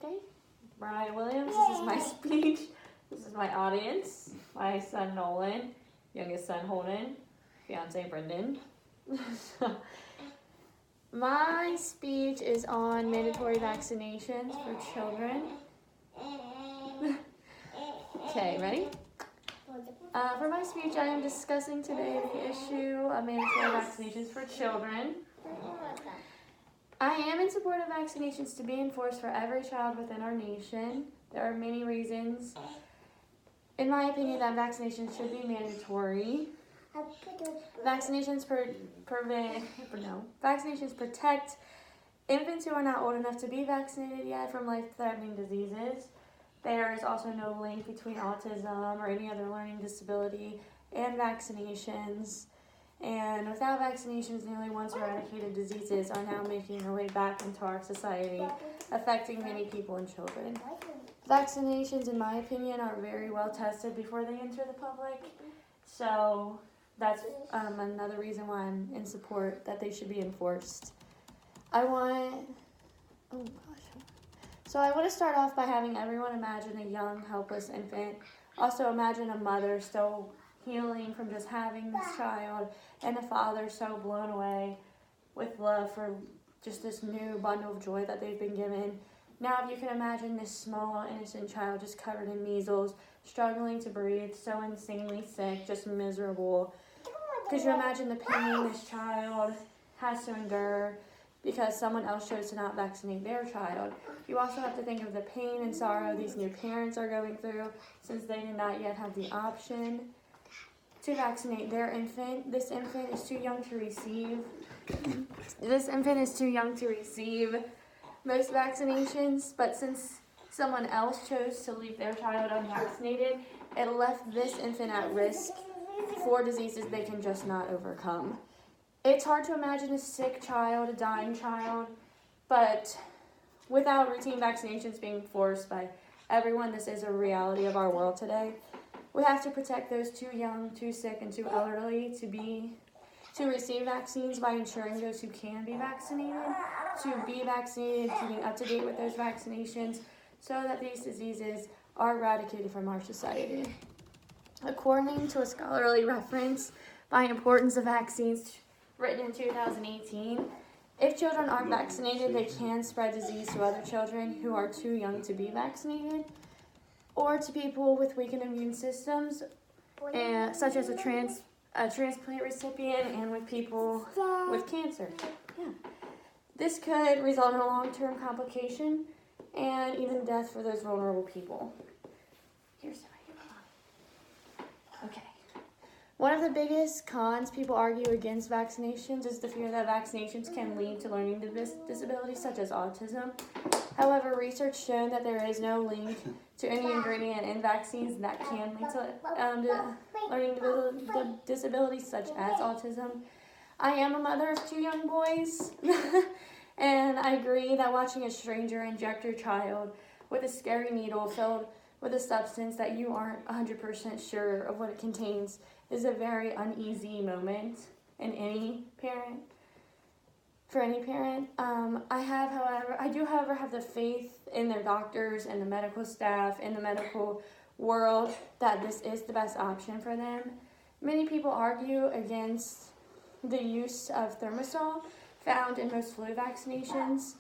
Okay. Mariah Williams, this is my speech. This is my audience. My son Nolan, youngest son Holden, fiance Brendan. My speech is on mandatory vaccinations for children. Okay, ready? For my speech, I am discussing today the issue of mandatory vaccinations for children. I am in support of vaccinations to be enforced for every child within our nation. There are many reasons, in my opinion, that vaccinations should be mandatory. Vaccinations protect infants who are not old enough to be vaccinated yet from life-threatening diseases. There is also no link between autism or any other learning disability and vaccinations. And without vaccinations, nearly once eradicated diseases are now making their way back into our society, affecting many people and children. Vaccinations, in my opinion, are very well tested before they enter the public. So that's another reason why I'm in support that they should be enforced. I want to start off by having everyone imagine a young, helpless infant. Also imagine a mother still healing from just having this child, and a father so blown away with love for just this new bundle of joy that they've been given. Now if you can imagine this small, innocent child just covered in measles, struggling to breathe, so insanely sick, just miserable. Could you imagine the pain this child has to endure because someone else chose to not vaccinate their child? You also have to think of the pain and sorrow these new parents are going through since they did not yet have the option to vaccinate their infant. This infant is too young to receive most vaccinations, but since someone else chose to leave their child unvaccinated, it left this infant at risk for diseases they can just not overcome. It's hard to imagine a sick child, a dying child, but without routine vaccinations being forced by everyone, this is a reality of our world today. We have to protect those too young, too sick, and too elderly to receive vaccines by ensuring those who can be vaccinated to be vaccinated, keeping up to date with those vaccinations so that these diseases are eradicated from our society. According to a scholarly reference by Importance of Vaccines written in 2018, if children aren't vaccinated, they can spread disease to other children who are too young to be vaccinated, or to people with weakened immune systems, such as a transplant recipient and with people with cancer. Yeah. This could result in a long-term complication and even death for those vulnerable people. Here's okay. One of the biggest cons people argue against vaccinations is the fear that vaccinations can lead to learning disabilities such as autism. However, research shown that there is no link to any ingredient in vaccines that can lead to learning disabilities such as autism. I am a mother of 2 young boys, and I agree that watching a stranger inject your child with a scary needle filled with a substance that you aren't 100% sure of what it contains is a very uneasy moment in for any parent. I do, however, have the faith in their doctors and the medical staff and the medical world that this is the best option for them. Many people argue against the use of thimerosal found in most flu vaccinations.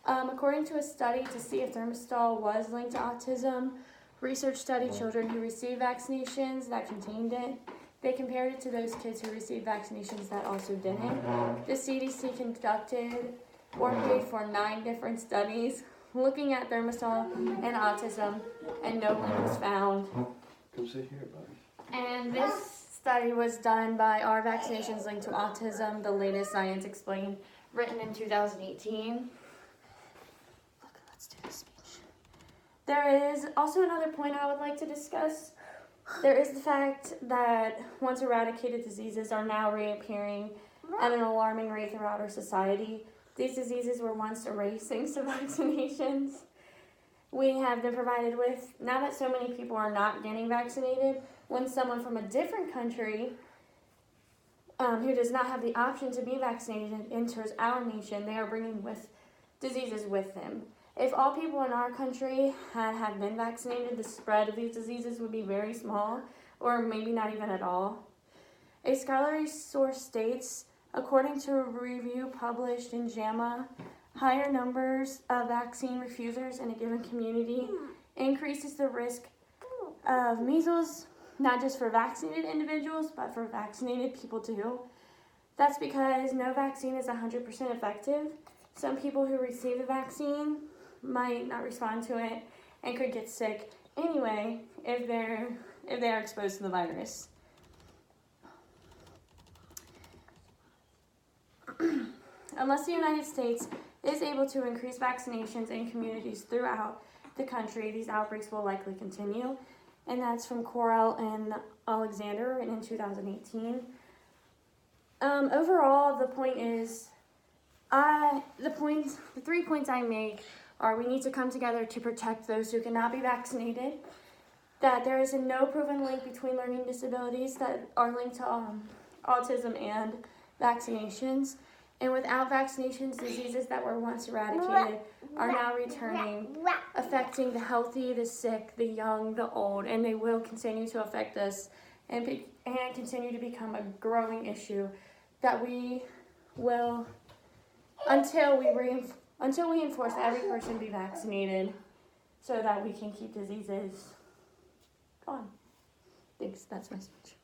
According to a study to see if thimerosal was linked to autism, research studied children who received vaccinations that contained it. They compared it to those kids who received vaccinations that also didn't. The CDC conducted or paid for 9 different studies looking at thimerosal and autism, and no link was found. Come sit here, buddy. And this study was done by Are Vaccinations Linked to Autism? The Latest Science Explained, written in 2018. Let's do this speech. There is also another point I would like to discuss. There is the fact that once eradicated diseases are now reappearing at an alarming rate throughout our society. These diseases were once erased thanks to vaccinations. We have been provided with, now that so many people are not getting vaccinated, when someone from a different country who does not have the option to be vaccinated enters our nation, they are bringing diseases with them. If all people in our country had been vaccinated, the spread of these diseases would be very small, or maybe not even at all. A scholarly source states, according to a review published in JAMA, higher numbers of vaccine refusers in a given community increases the risk of measles, not just for vaccinated individuals, but for vaccinated people too. That's because no vaccine is 100% effective. Some people who receive the vaccine might not respond to it and could get sick anyway if they are exposed to the virus. Unless the United States is able to increase vaccinations in communities throughout the country, these outbreaks will likely continue. And that's from Correll and Alexander in 2018. Overall, the point is, the 3 points I make are: we need to come together to protect those who cannot be vaccinated, that there is no proven link between learning disabilities that are linked to autism and vaccinations, and without vaccinations, diseases that were once eradicated are now returning, affecting the healthy, the sick, the young, the old, and they will continue to affect us and continue to become a growing issue that we will, until we enforce every person be vaccinated so that we can keep diseases gone. Thanks, that's my speech.